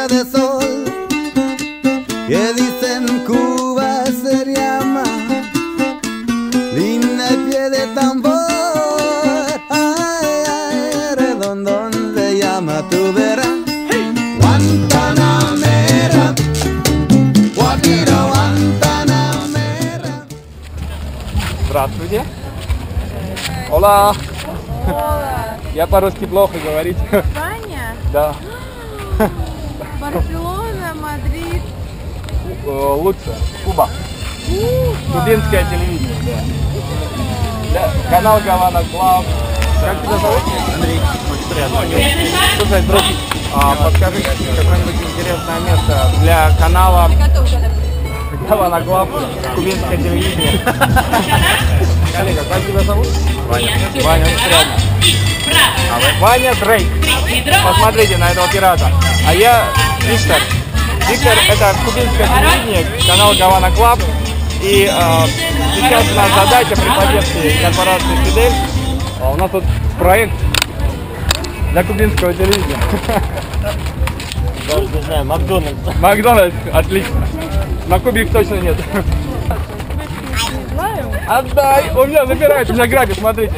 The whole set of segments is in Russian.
puesta de sol, que dicen Cuba se llama linda y pie de tambor. Ay, ay, redondón se llama, tú verás. Guantanamera, Guajira, Guantanamera. Здравствуйте. Hola. Я по-русски плохо говорить. Ваня? Да. Барселона, Мадрид. Лучше. Куба. Кубинское телевидение. Да. Канал Гавана Клаб. Как тебя зовут? Андрей. Очень приятно. Слушай, друг, подскажи какое-нибудь интересное место для канала Гавана Клаб, кубинское телевидение. Коллега, как тебя зовут? Ваня. Ваня, очень приятно. Ваня Дрейк. Посмотрите на этого пирата. А я Виктор. Виктор — это кубинское телевидение, канал Гавана Клаб. И сейчас у нас задача при поддержке корпорации Фидель. У нас тут проект для кубинского телевидения. Даже не знаю, Макдональдс. Макдональдс, отлично. На Кубе их точно нет. Отдай! У меня забирают, у меня грабят, смотрите.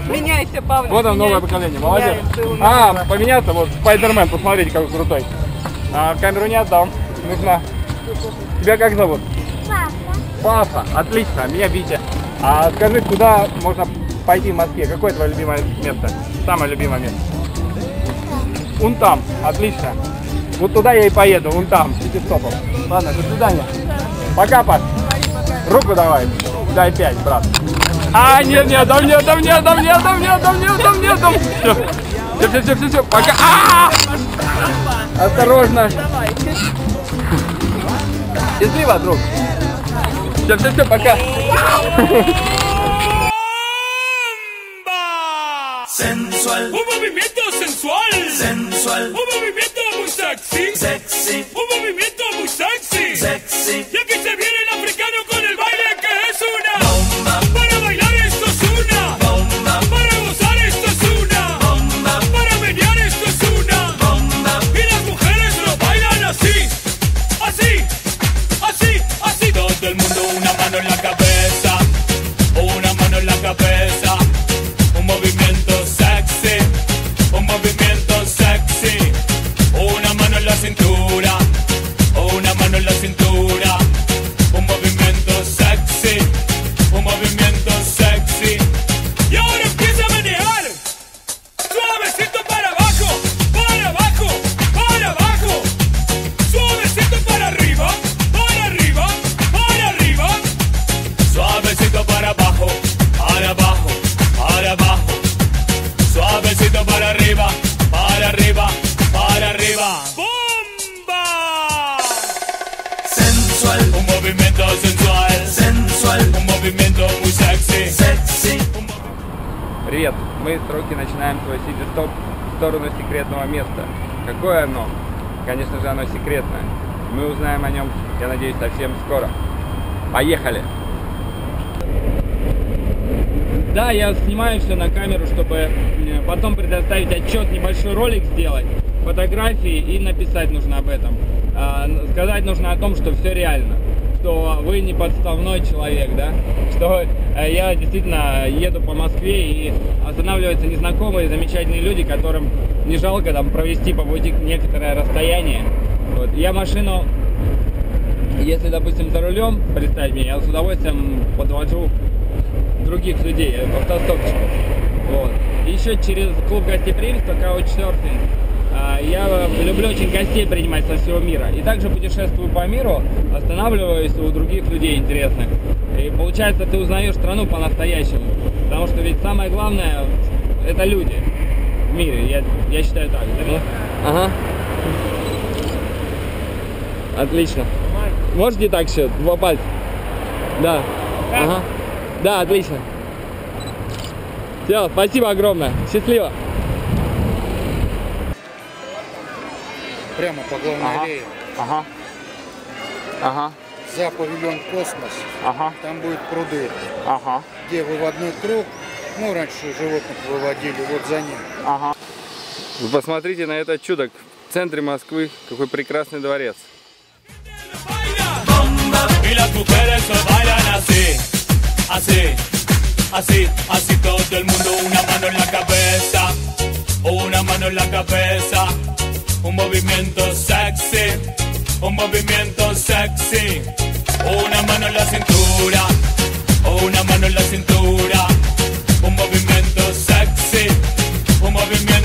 Меняйся, Павел. Вот он, новое поколение, молодец. Поменяться, вот Спайдермен, посмотрите, какой крутой. Камеру не отдам, нужна. Тебя как зовут? Папа. Папа, отлично, меня Витя. Скажи, куда можно пойти в Москве? Какое твое любимое место? Самое любимое место? Унтам, отлично. Вот туда я и поеду, Унтам, пятистопом. Ладно, до свидания. Пока, Паш. Руку давай. Дай 5, брат. Нет, да мне. Все, пока. Осторожно. Счастливо, друг. Все, пока. Sensual, un movimiento sensual, sensual, un movimiento muy sexy, sexy, un movimiento muy sexy, sexy. Y aquí se viene el africano con el baile que es una bomba. Para bailar esto es una bomba. Para gozar esto es una bomba. Para menear esto es una bomba. Y las mujeres lo bailan así, así, así, así. Todo el mundo una mano en la cabeza, una mano en la cabeza. Un movimiento sexy, un movimiento sexy. Una mano en la cintura, una mano en la cintura. Un movimiento sexy, un movimiento sexy. Y ahora empieza a menear. Suavecito para abajo, para abajo, para abajo. Suavecito para arriba, para arriba, para arriba. Suavecito para abajo, para abajo, para abajo. Suavecito para arriba, para arriba, para arriba. ¡Bomba! Sensual, un movimiento sensual, sensual, un movimiento muy sexy, sexy. Привет, мы с Роки начинаем свой сити-стоп в сторону секретного места. Какое оно? Конечно же, оно секретное. Мы узнаем о нем, я надеюсь, совсем скоро. Поехали! Да, я снимаю все на камеру, чтобы потом предоставить отчет, небольшой ролик сделать, фотографии и написать нужно об этом. Сказать нужно о том, что все реально, что вы не подставной человек, да, что я действительно еду по Москве и останавливаются незнакомые замечательные люди, которым не жалко там провести по пути некоторое расстояние. Вот. Я машину, если, допустим, за рулем, представь мне, я с удовольствием подвожу других людей, автостопщиков. Вот. И еще через клуб гостеприимства Couchsurfing я люблю очень гостей принимать со всего мира. И также путешествую по миру, останавливаюсь у других людей интересных. И получается, ты узнаешь страну по-настоящему. Потому что ведь самое главное — это люди в мире. Я считаю так. Да? Ага. Отлично. Можете так еще? 2 пальца. Да. Ага. Да, отлично. Все, спасибо огромное. Счастливо. Прямо по главной аллее. Ага. Ага. За павильон «Космос». Ага. Там будут пруды. Ага. Где выводной круг. Ну, раньше животных выводили, вот за ним. Ага. Вы посмотрите на это чудо. В центре Москвы какой прекрасный дворец. Y las mujeres bailan así, así, así, así todo el mundo, una mano en la cabeza, una mano en la cabeza, un movimiento sexy, un movimiento sexy, una mano en la cintura, una mano en la cintura, un movimiento sexy, un movimiento